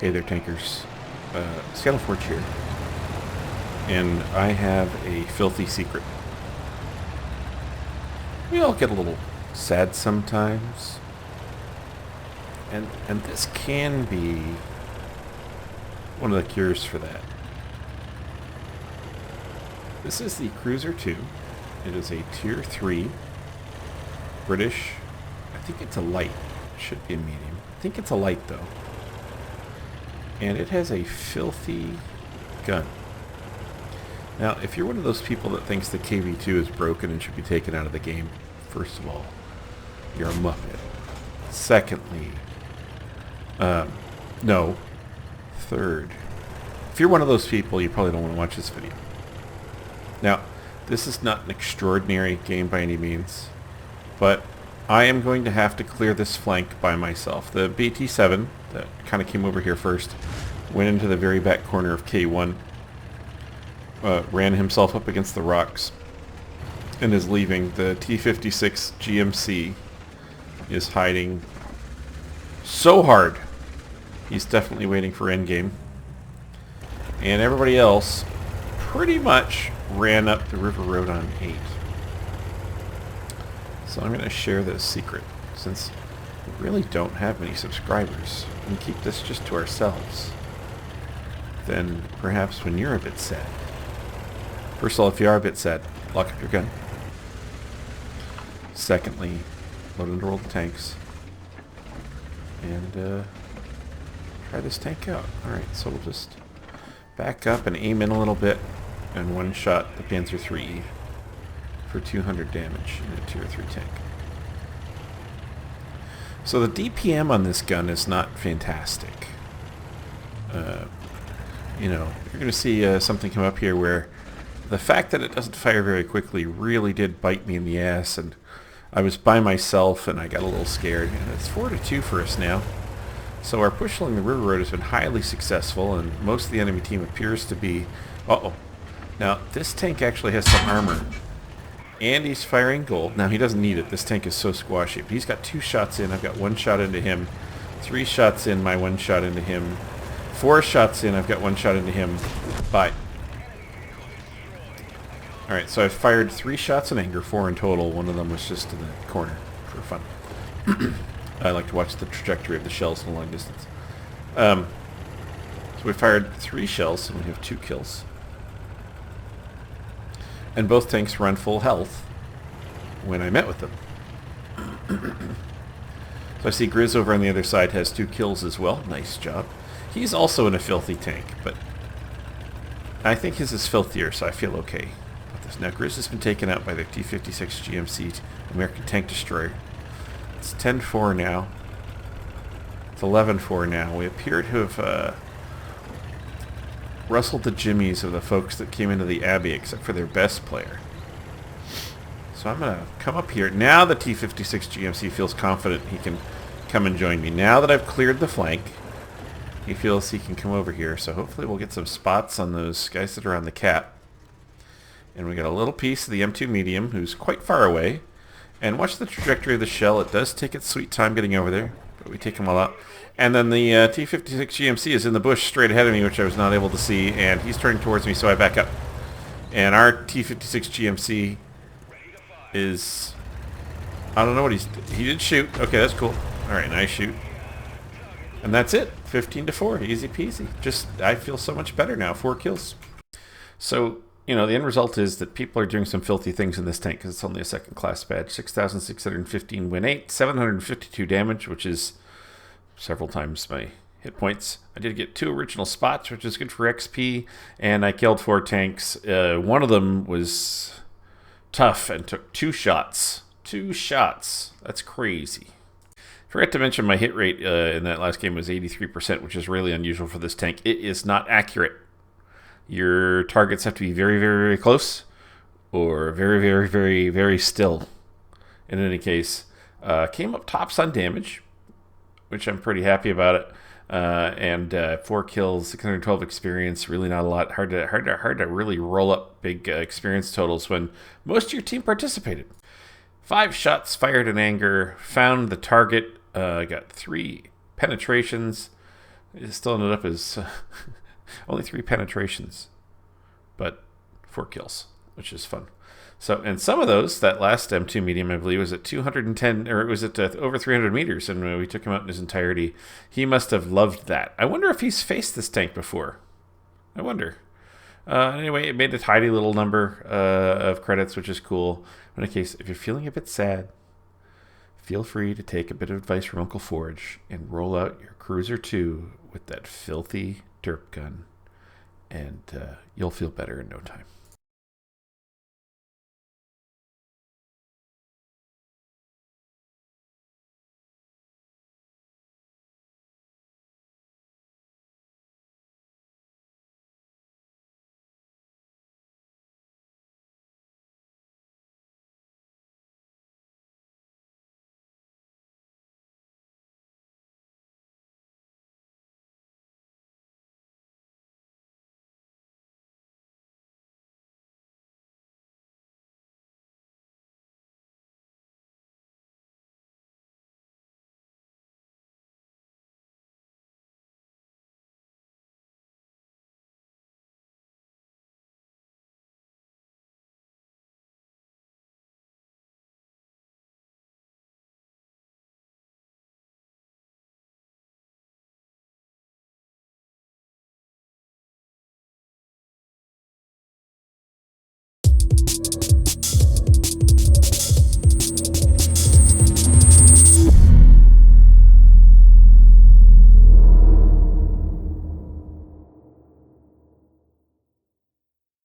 Hey there, tankers. Scuttle Forge here. And I have a filthy secret. We all get a little sad sometimes. And this can be one of the cures for that. This is the Cruiser 2. It is a Tier 3 British. I think it's a light. It should be a medium. I think it's a light though. And it has a filthy gun. Now, if you're one of those people that thinks the KV-2 is broken and should be taken out of the game, first of all, you're a muppet. Secondly, no. Third, if you're one of those people, you probably don't want to watch this video. Now, this is not an extraordinary game by any means, but I am going to have to clear this flank by myself. The BT-7 that kind of came over here first went into the very back corner of K1, ran himself up against the rocks, and is leaving. The T-56 GMC is hiding so hard. He's definitely waiting for endgame. And everybody else pretty much ran up the river road on 8. So I'm going to share this secret, since we really don't have many subscribers, and keep this just to ourselves. Then perhaps when you're a bit sad. First of all, if you are a bit sad, lock up your gun. Secondly, load and roll the tanks. And try this tank out. Alright, so we'll just back up and aim in a little bit, and one-shot the Panzer III for 200 damage in a Tier 3 tank. So the DPM on this gun is not fantastic. You know, you're going to see something come up here where the fact that it doesn't fire very quickly really did bite me in the ass, and I was by myself and I got a little scared. And it's 4-2 for us now. So our push along the river road has been highly successful, and most of the enemy team appears to be... Uh-oh. Now, this tank actually has some armor. And he's firing gold. Now, he doesn't need it. This tank is so squashy. But he's got 2 shots in. I've got 1 shot into him. 3 shots in, my 1 shot into him. 4 shots in, I've got 1 shot into him. Bye. Alright, so I've fired 3 shots in anger, 4 in total. One of them was just in the corner for fun. I like to watch the trajectory of the shells in a long distance. So we fired 3 shells, and we have 2 kills. And both tanks run full health when I met with them. So I see Grizz over on the other side has 2 kills as well. Nice job. He's also in a filthy tank, but I think his is filthier, so I feel okay about this. Now, Grizz has been taken out by the T-56 GMC American Tank Destroyer. It's 10-4 now. It's 11-4 now. We appear to have rustled the jimmies of the folks that came into the Abbey, except for their best player. So I'm going to come up here. Now the T-56 GMC feels confident he can come and join me. Now that I've cleared the flank, he feels he can come over here. So hopefully we'll get some spots on those guys that are on the cap. And we got a little piece of the M2 medium, who's quite far away. And watch the trajectory of the shell. It does take its sweet time getting over there, but we take them all out. And then the T-56 GMC is in the bush straight ahead of me, which I was not able to see, and he's turning towards me, so I back up. And our T-56 GMC is... I don't know what he did shoot. Okay, that's cool. Alright, nice shoot. And that's it. 15-4. Easy peasy. Just, I feel so much better now. 4 kills. So... You know, the end result is that people are doing some filthy things in this tank because it's only a second class badge. 6,615 win 8, 752 damage, which is several times my hit points. I did get 2 original spots, which is good for XP, and I killed 4 tanks. One of them was tough and took 2 shots. 2 shots. That's crazy. Forgot to mention my hit rate in that last game was 83%, which is really unusual for this tank. It is not accurate. Your targets have to be very, very, very close, or very, very, very, very still. In any case, came up tops on damage, which I'm pretty happy about it. And 4 kills, 612 experience. Really not a lot. Hard to really roll up big experience totals when most of your team participated. 5 shots fired in anger. Found the target. Got 3 penetrations. It still ended up as only 3 penetrations, but 4 kills, which is fun. So, and some of those, that last M2 medium, I believe, was at 210, or it was at over 300 meters, and we took him out in his entirety. He must have loved that. I wonder if he's faced this tank before. I wonder. Anyway, it made a tidy little number of credits, which is cool. In a case, if you're feeling a bit sad, feel free to take a bit of advice from Uncle Forge and roll out your Cruiser 2 with that filthy derp gun, and you'll feel better in no time.